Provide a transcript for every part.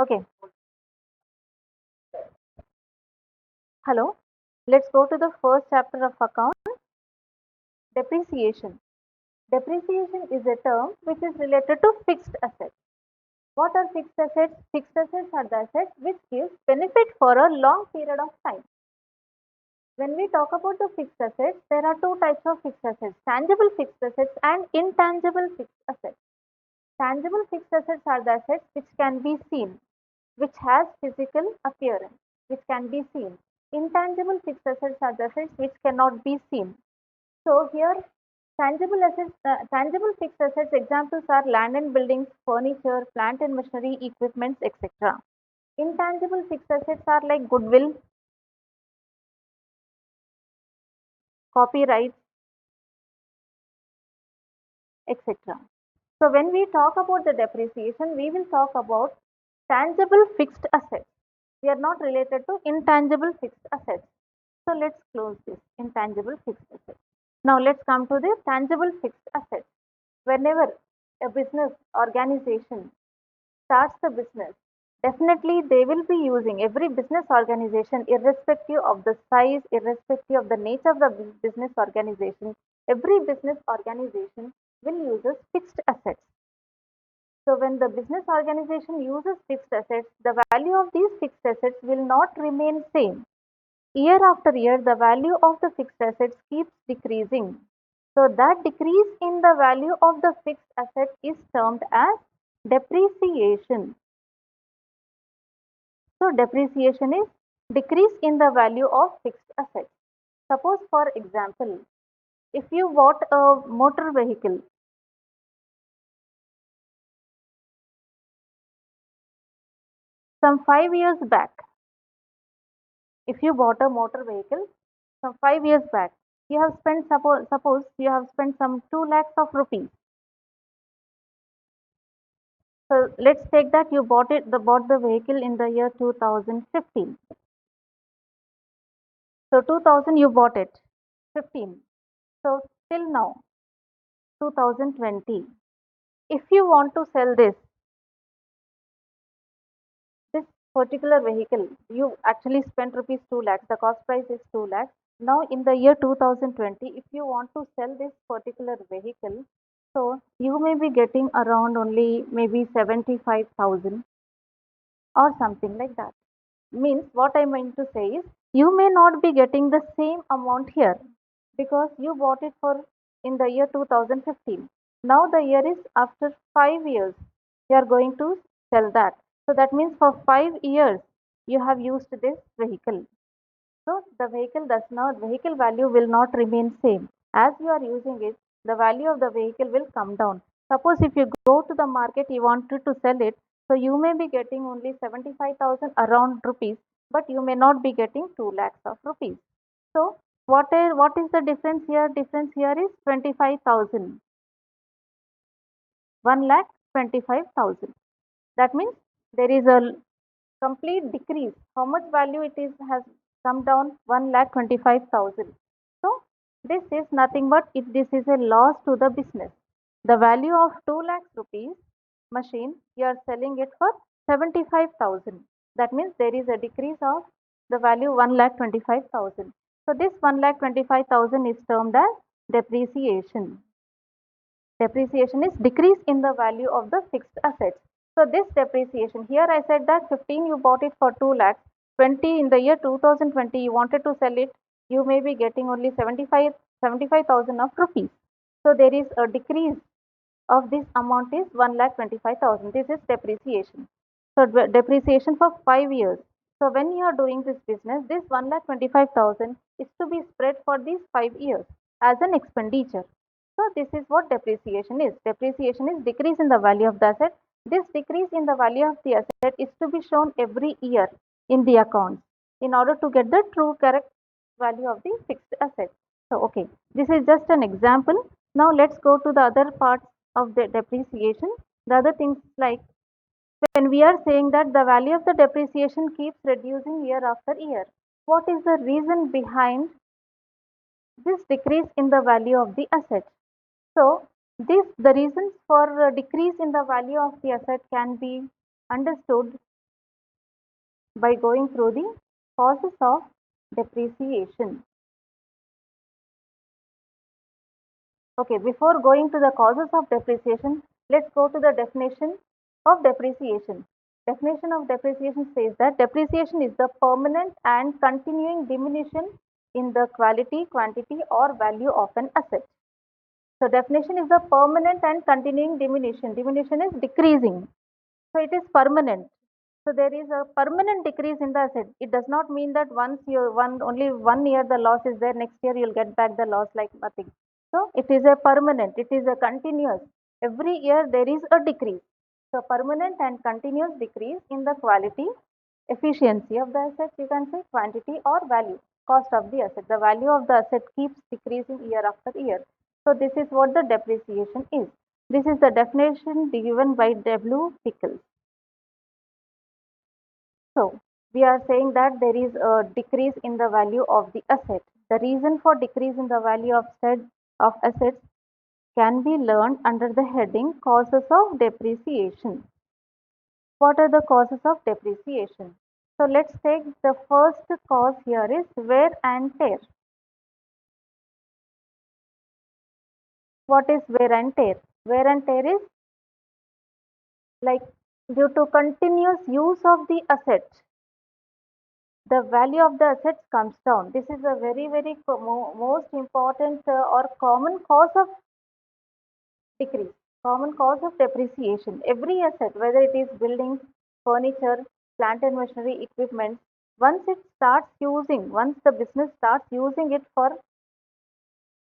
Okay, hello. Let's go to the first chapter of account, depreciation. Depreciation is a term which is related to fixed assets. What are fixed assets? Fixed assets are the assets which gives benefit for a long period of time. When we talk about the fixed assets, there are two types of fixed assets, tangible fixed assets and intangible fixed assets. Tangible fixed assets are the assets which can be seen, which has physical appearance, which can be seen. Intangible fixed assets are the assets which cannot be seen. So here, tangible fixed assets examples are land and buildings, furniture, plant and machinery, equipments, etc. Intangible fixed assets are like goodwill, copyright, etc. So when we talk about the depreciation, we will talk about tangible fixed assets. We are not related to intangible fixed assets. So let's close this intangible fixed assets. Now let's come to the tangible fixed assets. Whenever a business organization starts the business, definitely they will be using every business organization, irrespective of the size, irrespective of the nature of the business organization, every business organization will use fixed assets. So when the business organization uses fixed assets, the value of these fixed assets will not remain same. Year after year, the value of the fixed assets keeps decreasing. So that decrease in the value of the fixed asset is termed as depreciation. So depreciation is decrease in the value of fixed assets. Suppose for example, if you bought a motor vehicle some 5 years back, if you bought a motor vehicle some 5 years back, you have spent suppose you have spent some 2 lakhs of rupees. So let's take that you bought the vehicle in the year 2015. So 2000 you bought it 15. So till now 2020. If you want to sell this particular vehicle, you actually spent rupees 2 lakhs. The cost price is 2 lakhs. Now in the year 2020, if you want to sell this particular vehicle, so you may be getting around only maybe 75,000 or something like that. Means what I meant to say is you may not be getting the same amount here because you bought it for in the year 2015. Now the year is after 5 years you are going to sell that. So that means for 5 years you have used this vehicle. So the vehicle value will not remain same. As you are using it, the value of the vehicle will come down. Suppose if you go to the market, you wanted to sell it, so you may be getting only 75,000 around rupees, but you may not be getting 2 lakhs of rupees. So what is the difference here? Difference here is 25,000. 1 lakh 25,000. That means there is a complete decrease. How much value it is has come down? 1,25,000. So this is nothing but if this is a loss to the business. The value of 2 lakhs rupees machine you are selling it for 75,000. That means there is a decrease of the value 1,25,000. So this 1,25,000 is termed as depreciation. Depreciation is decrease in the value of the fixed assets. So this depreciation, here I said that 15 you bought it for 2 lakhs, 20 in the year 2020 you wanted to sell it, you may be getting only 75,000 of rupees. So there is a decrease of this amount is 1,25,000. This is depreciation. So depreciation for 5 years. So when you are doing this business, this 1,25,000 is to be spread for these 5 years as an expenditure. So this is what depreciation is. Depreciation is decrease in the value of the asset. This decrease in the value of the asset is to be shown every year in the accounts in order to get the true correct value of the fixed asset. So okay, this is just an example. Now let's go to the other parts of the depreciation. The other things like when we are saying that the value of the depreciation keeps reducing year after year, what is the reason behind this decrease in the value of the asset? So the reasons for decrease in the value of the asset can be understood by going through the causes of depreciation. Okay, before going to the causes of depreciation, let's go to the definition of depreciation. Definition of depreciation says that depreciation is the permanent and continuing diminution in the quality, quantity, or value of an asset. So definition is the permanent and continuing diminution. Diminution is decreasing. So it is permanent. So there is a permanent decrease in the asset. It does not mean that once you only 1 year the loss is there, next year you'll get back the loss like nothing. So it is a permanent, it is a continuous. Every year there is a decrease. So permanent and continuous decrease in the quality, efficiency of the asset, you can say quantity or value, cost of the asset. The value of the asset keeps decreasing year after year. So this is what the depreciation is. This is the definition given by W. Pickles. So we are saying that there is a decrease in the value of the asset. The reason for decrease in the value of assets can be learned under the heading causes of depreciation. What are the causes of depreciation? So let's take the first cause here is wear and tear. What is wear and tear? Wear and tear is like due to continuous use of the asset, the value of the assets comes down. This is a very most important or common cause of decrease, common cause of depreciation. Every asset, whether it is buildings, furniture, plant and machinery, equipment, once the business starts using it for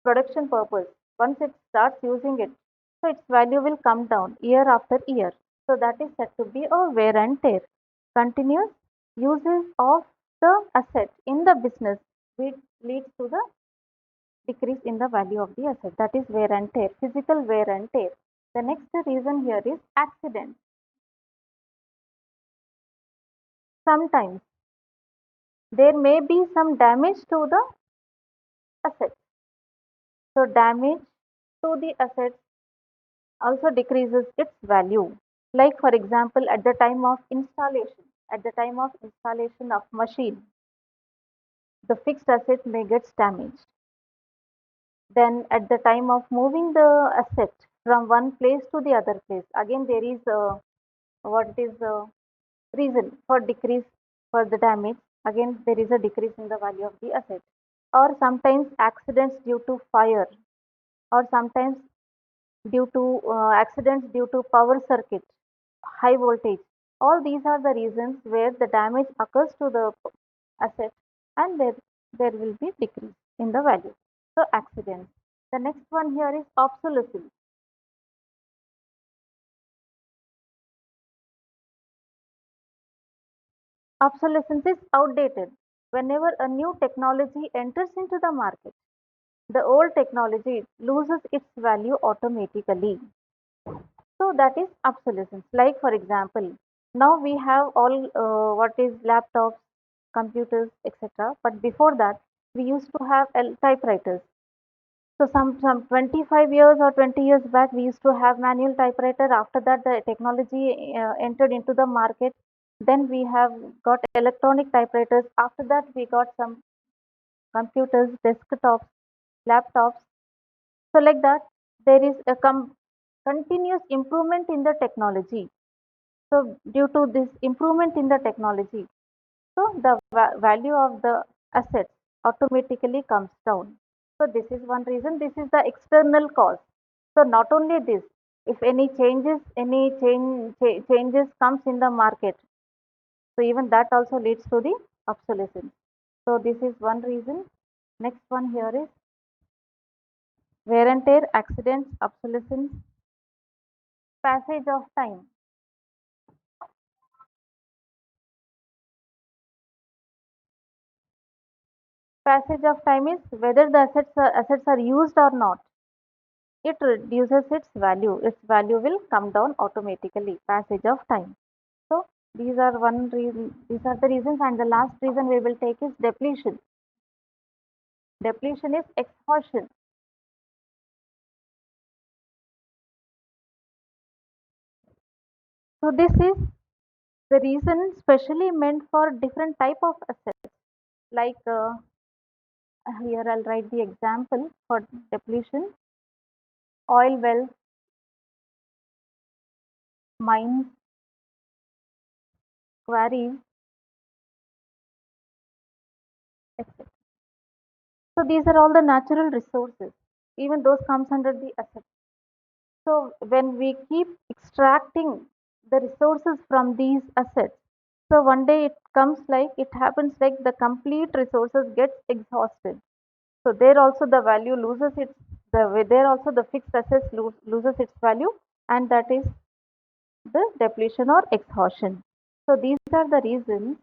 production purpose, once it starts using it, so its value will come down year after year. So that is said to be a wear and tear. Continuous uses of the asset in the business which leads to the decrease in the value of the asset. That is wear and tear, physical wear and tear. The next reason here is accident. Sometimes there may be some damage to the asset. So damage to the asset also decreases its value. Like for example, at the time of installation of machine, the fixed asset may get damaged. Then at the time of moving the asset from one place to the other place, again there is a, what is the reason for decrease for the damage. Again there is a decrease in the value of the asset. Or sometimes accidents due to fire, or sometimes due to accidents due to power circuit, high voltage. All these are the reasons where the damage occurs to the asset, and there will be decrease in the value. So accidents. The next one here is obsolescence. Obsolescence is outdated. Whenever a new technology enters into the market, the old technology loses its value automatically. So that is obsolescence. Like for example, now we have all what is laptops, computers, etc. But before that, we used to have typewriters. So some 25 years or 20 years back, we used to have manual typewriter. After that, the technology entered into the market. Then we have got electronic typewriters. After that, we got some computers, desktops, laptops. So like that, there is a continuous improvement in the technology. So due to this improvement in the technology, so the value of the assets automatically comes down. So this is one reason. This is the external cause. So not only this, if changes comes in the market, so even that also leads to the obsolescence. So this is one reason. Next one here is wear and tear, accidents, obsolescence, passage of time. Passage of time is whether the assets are used or not. It reduces its value. Its value will come down automatically. Passage of time. So these are one reason. These are the reasons, and the last reason we will take is depletion. Depletion is exhaustion. So this is The reason specially meant for different type of assets. Like here I'll write the example for depletion: oil wells, mines, quarries, etc. So these are all the natural resources. Even those comes under the assets. So when we keep extracting the resources from these assets, so one day it happens like the complete resources gets exhausted. So there also the value loses its there also the fixed assets loses its value, and that is the depletion or exhaustion. So these are the reasons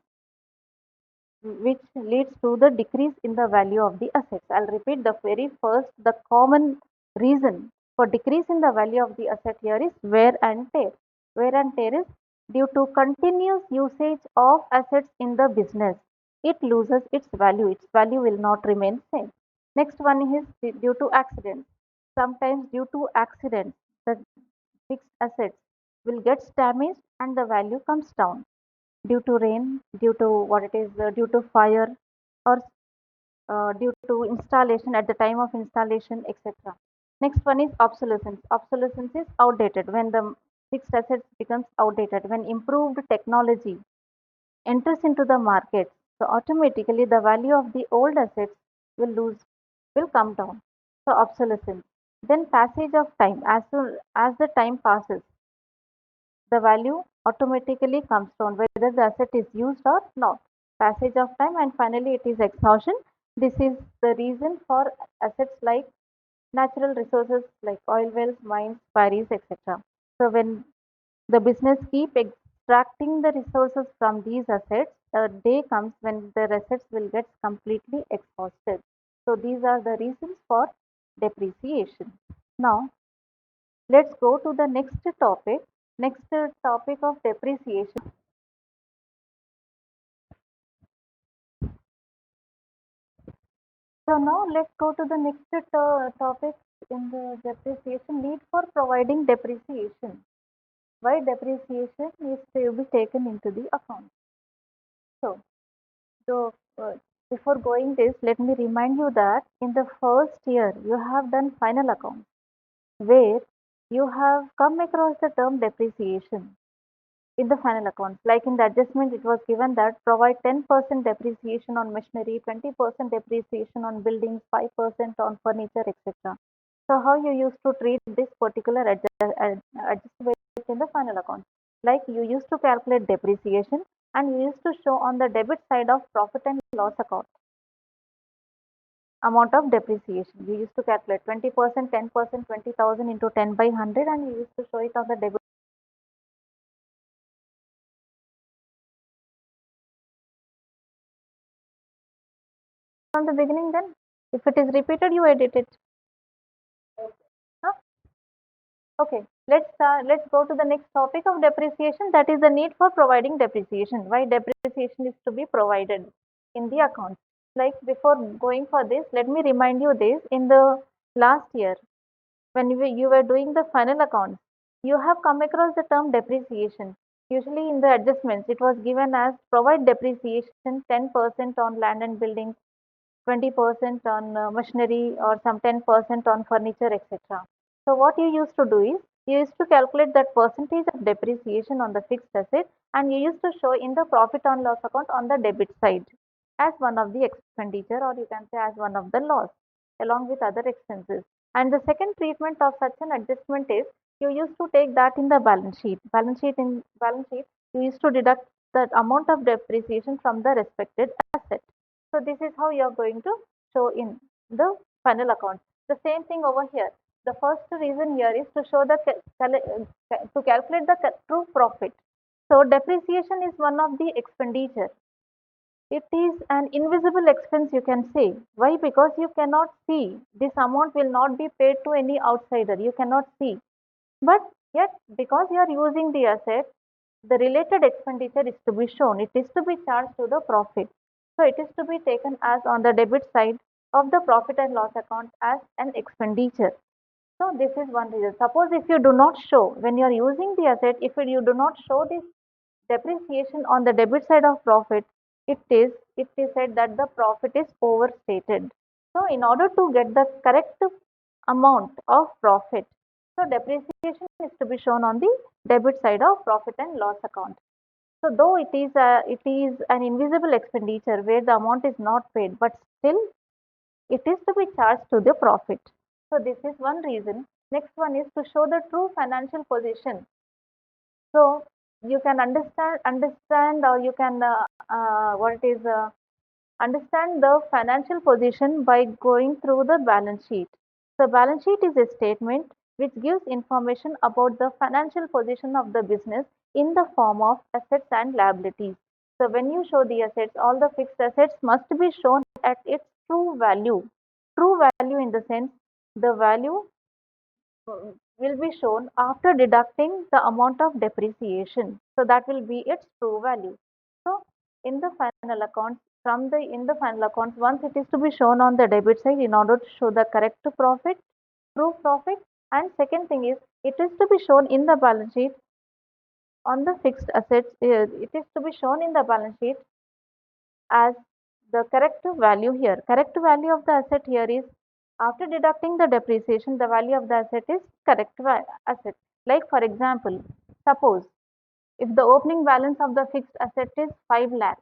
which leads to the decrease in the value of the assets. I'll repeat the very first, the common reason for decrease in the value of the asset here is wear and tear. Wear and tear is due to continuous usage of assets in the business. It loses its value. Its value will not remain same. Next one is due to accidents. Sometimes due to accidents, the fixed assets will get damaged and the value comes down due to rain, due to due to fire, or due to installation at the time of installation, etc. Next one is obsolescence. Obsolescence is outdated when the fixed assets becomes outdated. When improved technology enters into the market, so automatically the value of the old assets will come down. So obsolescence. Then passage of time. As soon as the time passes, the value automatically comes down whether the asset is used or not. Passage of time, and finally it is exhaustion. This is the reason for assets like natural resources like oil wells, mines, quarries, etc. So when the business keep extracting the resources from these assets, a day comes when the assets will get completely exhausted. So these are the reasons for depreciation. Now let's go to the next topic. Next topic of depreciation. So now let's go to the next topic in the depreciation: need for providing depreciation. Why depreciation is to be taken into the account. So, so before going this, let me remind you that in the first year you have done final account where you have come across the term depreciation in the final accounts. Like in the adjustment, it was given that provide 10% depreciation on machinery, 20% depreciation on buildings, 5% on furniture, etc. So how you used to treat this particular adjustment in the final account? Like you used to calculate depreciation and you used to show on the debit side of profit and loss account amount of depreciation. You used to calculate 20%, 10%, 20,000 into 10 by 100, and you used to show it on the debit. From the beginning, then if it is repeated, you edit it. Huh? Okay, let's go to the next topic of depreciation, that is the need for providing depreciation. Why depreciation is to be provided in the account. Like before going for this, let me remind you this: in the last year when you were doing the final accounts, you have come across the term depreciation. Usually in the adjustments, it was given as provide depreciation 10% on land and buildings, 20% on machinery, or some 10% on furniture, etc. So what you used to do is you used to calculate that percentage of depreciation on the fixed asset, and you used to show in the profit and loss account on the debit side as one of the expenditure, or you can say as one of the loss along with other expenses. And the second treatment of such an adjustment is you used to take that in the balance sheet. Balance sheet you used to deduct the amount of depreciation from the respected asset. So this is how you are going to show in the final account. The same thing over here. The first reason here is to show the to calculate the true profit. So depreciation is one of the expenditure. It is an invisible expense, you can say. Why? Because you cannot see. This amount will not be paid to any outsider. You cannot see. But yet, because you are using the asset, the related expenditure is to be shown. It is to be charged to the profit. So it is to be taken as on the debit side of the profit and loss account as an expenditure. So this is one reason. Suppose if you do not show, when you are using the asset, if you do not show this depreciation on the debit side of profit, it is said that the profit is overstated. So in order to get the correct amount of profit, so depreciation is to be shown on the debit side of profit and loss account. So though it is an invisible expenditure where the amount is not paid, but still it is to be charged to the profit. So this is one reason. Next one is to show the true financial position. So you can understand, or you can what is understand the financial position by going through the balance sheet. So balance sheet is a statement which gives information about the financial position of the business in the form of assets and liabilities. So when you show the assets, all the fixed assets must be shown at its true value. True value in the sense the value will be shown after deducting the amount of depreciation. So that will be its true value. So in the final accounts, in the final accounts, once it is to be shown on the debit side in order to show the correct profit, true profit, and second thing is it is to be shown in the balance sheet on the fixed assets. It is to be shown in the balance sheet as the correct value here. Correct value of the asset here is after deducting the depreciation, the value of the asset is correct asset. Like for example, suppose if the opening balance of the fixed asset is 5 lakhs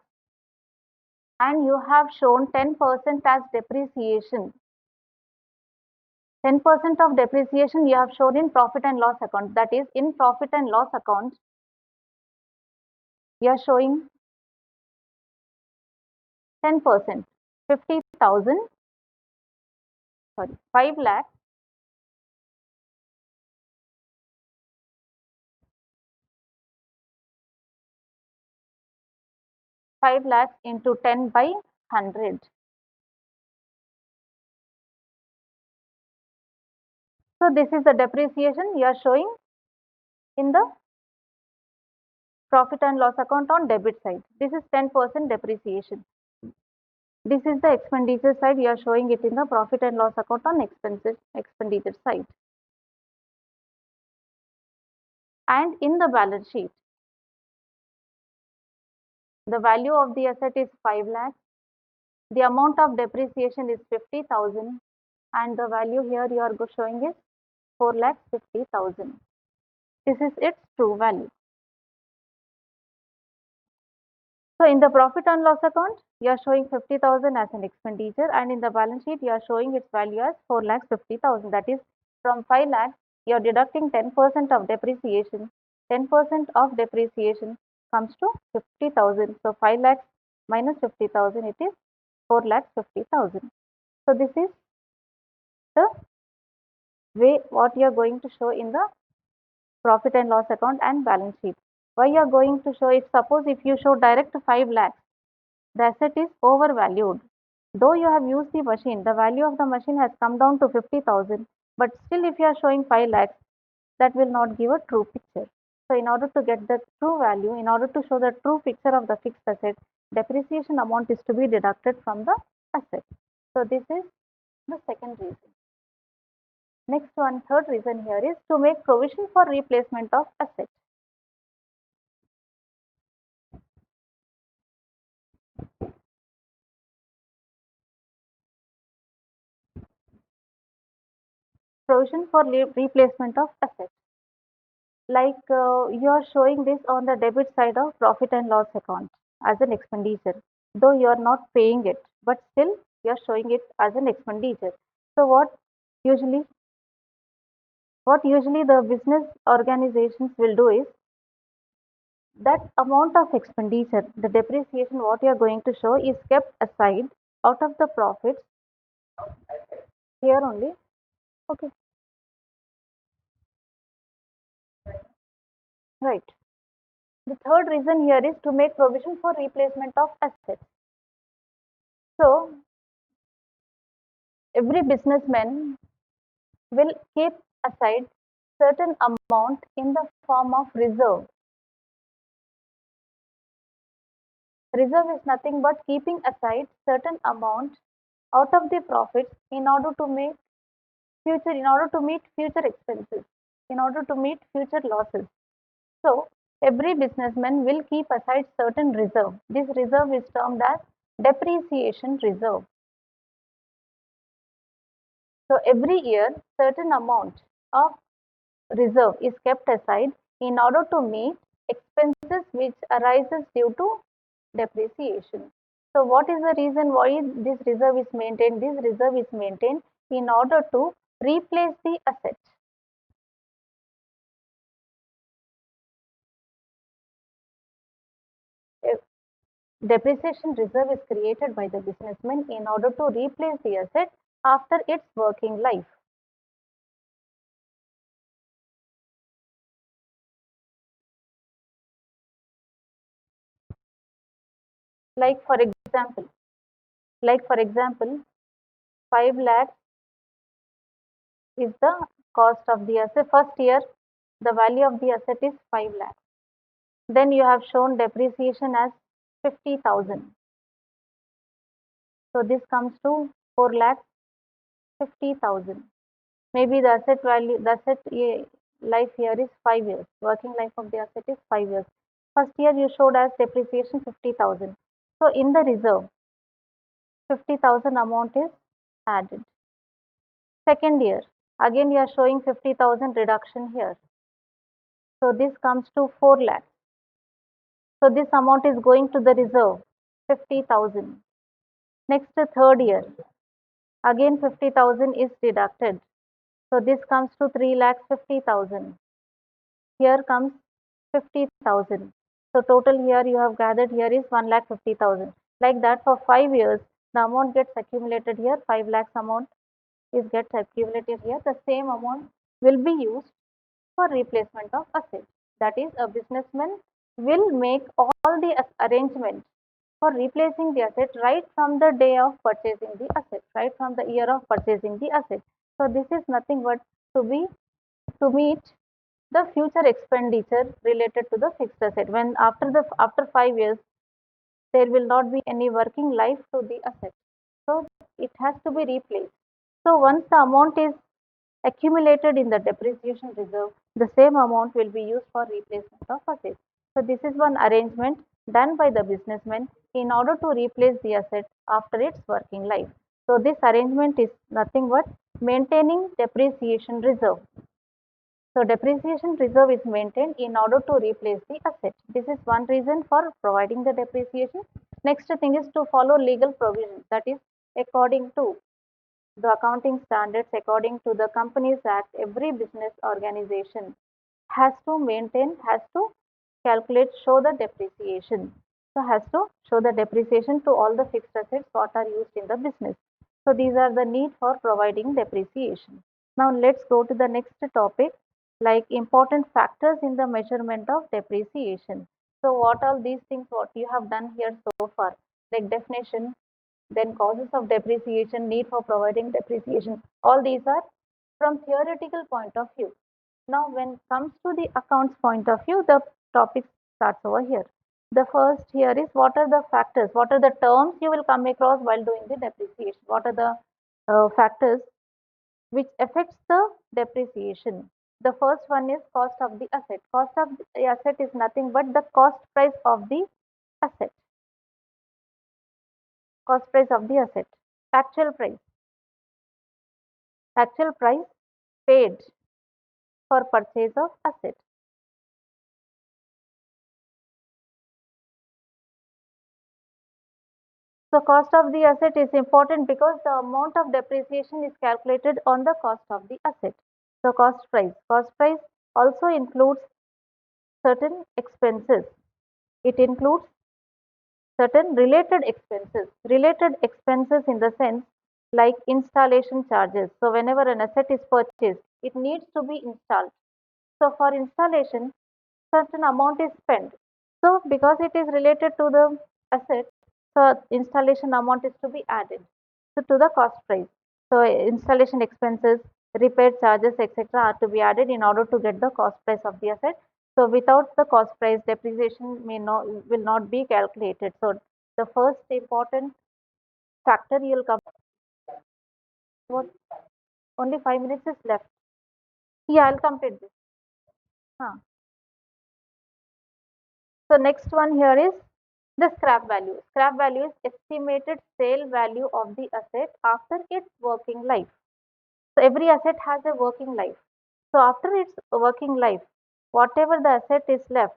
and you have shown 10% as depreciation. 10% of depreciation you have shown in profit and loss account. That is, in profit and loss account, you are showing 10%, 50,000, sorry, 5 lakhs 5 lakhs into 10 by 100. So this is the depreciation you are showing in the profit and loss account on debit side. This is 10% depreciation. This is the expenditure side. You are showing it in the profit and loss account on expenditure side. And in the balance sheet, the value of the asset is 5 lakhs. The amount of depreciation is 50,000 and the value here you are showing is 4,50,000. This is its true value. So in the profit and loss account, you are showing 50,000 as an expenditure, and in the balance sheet, you are showing its value as 4,50,000. That is, from 5 lakhs, you are deducting 10% of depreciation. 10% of depreciation comes to 50,000. So 5 lakhs minus 50,000, it is 4,50,000. So this is the way what you are going to show in the profit and loss account and balance sheet. Why you are going to show it? Suppose if you show direct 5 lakhs, the asset is overvalued. Though you have used the machine, the value of the machine has come down to 50,000, but still if you are showing 5 lakhs, that will not give a true picture. So in order to get the true value, in order to show the true picture of the fixed asset, depreciation amount is to be deducted from the asset. So this is the second reason. Next one, third reason here is to make provision for replacement of assets. Provision for replacement of assets. Like you are showing this on the debit side of profit and loss account as an expenditure, though you are not paying it, but still you are showing it as an expenditure. So usually what usually the business organizations will do is that amount of expenditure, the depreciation what you are going to show is kept aside out of the profits here only. Okay, right. The third reason here is to make provision for replacement of assets. So every businessman will keep aside certain amount in the form of reserve. Reserve is nothing but keeping aside certain amount out of the profits in order to meet future expenses, in order to meet future losses. So every businessman will keep aside certain reserve. This reserve is termed as depreciation reserve. So every year, certain amount of reserve is kept aside in order to meet expenses which arises due to depreciation. So what is the reason why this reserve is maintained? This reserve is maintained in order to replace the asset. Depreciation reserve is created by the businessman in order to replace the asset after its working life. Like for example, 5 lakhs is the cost of the asset. First year, the value of the asset is 5 lakhs. Then you have shown depreciation as 50,000. So this comes to 4 lakhs 50,000. Maybe the asset value, the asset life here is 5 years. Working life of the asset is 5 years. First year you showed as depreciation 50,000. So in the reserve, 50,000 amount is added. Second year, again you are showing 50,000 reduction here. So this comes to 4 lakhs. So this amount is going to the reserve, 50,000. Next third year, again 50,000 is deducted. So this comes to 3 lakhs 50,000. Here comes 50,000. So total here you have gathered here is 1 lakh 50,000. Like that for 5 years, the amount gets accumulated here, 5 lakhs amount is gets accumulated here. The same amount will be used for replacement of assets. That is, a businessman will make all the arrangements for replacing the asset right from the day of purchasing the asset, right from the year of purchasing the asset. So this is nothing but to meet the future expenditure related to the fixed asset. When after 5 years, there will not be any working life to the asset. So it has to be replaced. So once the amount is accumulated in the depreciation reserve, the same amount will be used for replacement of assets. So this is one arrangement done by the businessman in order to replace the asset after its working life. So this arrangement is nothing but maintaining depreciation reserve. So depreciation reserve is maintained in order to replace the asset. This is one reason for providing the depreciation. Next thing is to follow legal provisions, that is according to the accounting standards, according to the Companies Act, every business organization has to maintain, has to calculate, show the depreciation. So has to show the depreciation to all the fixed assets what are used in the business. So these are the need for providing depreciation. Now let's go to the next topic, like important factors in the measurement of depreciation. So what all these things what you have done here so far, like definition, then causes of depreciation, need for providing depreciation. All these are from theoretical point of view. Now, when it comes to the accounts point of view, the topic starts over here. The first here is what are the factors, what are the terms you will come across while doing the depreciation? What are the factors which affects the depreciation? The first one is cost of the asset. Cost of the asset is nothing but the cost price of the asset. Cost price of the asset. Actual price. Actual price paid for purchase of asset. So cost of the asset is important because the amount of depreciation is calculated on the cost of the asset. So cost price. Cost price also includes certain expenses. It includes certain related expenses. Related expenses in the sense like installation charges. So whenever an asset is purchased, it needs to be installed. So for installation, certain amount is spent. So because it is related to the asset, so installation amount is to be added so to the cost price. So installation expenses, repair charges, etc. are to be added in order to get the cost price of the asset. So without the cost price, depreciation will not be calculated. So the first important factor you will come. What, only 5 minutes is left. Yeah, I'll complete this. Huh. So next one here is the scrap value. Scrap value is estimated sale value of the asset after its working life. So every asset has a working life. So after its working life, whatever the asset is left,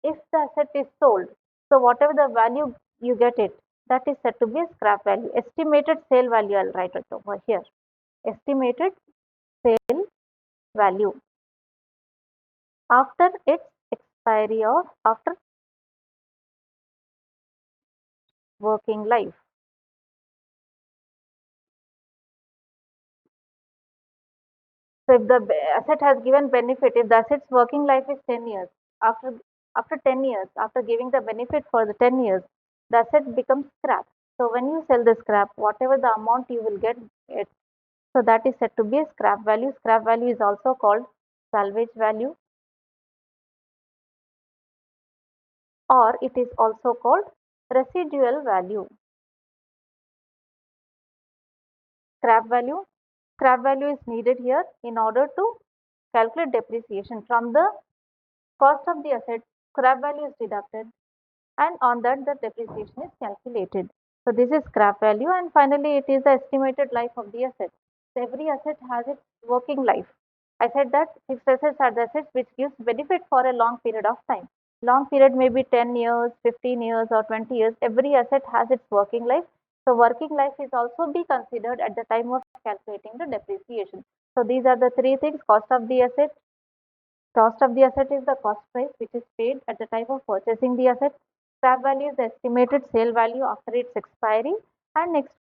if the asset is sold, so whatever the value you get it, that is said to be a scrap value. Estimated sale value, I'll write it over here. Estimated sale value after its expiry of after working life. So if the asset has given benefit, if the asset's working life is 10 years, after after 10 years, after giving the benefit for the 10 years, the asset becomes scrap. So when you sell the scrap, whatever the amount you will get it, so that is said to be a scrap value. Scrap value is also called salvage value, or it is also called residual value. Scrap value. Scrap value is needed here in order to calculate depreciation. From the cost of the asset, scrap value is deducted, and on that the depreciation is calculated. So this is scrap value, and finally it is the estimated life of the asset. So every asset has its working life. I said that fixed assets are the assets which gives benefit for a long period of time. Long period may be 10 years, 15 years or 20 years. Every asset has its working life. So working life is also be considered at the time of calculating the depreciation. So these are the three things: cost of the asset. Cost of the asset is the cost price which is paid at the time of purchasing the asset. Scrap value is the estimated sale value after its expiry. And next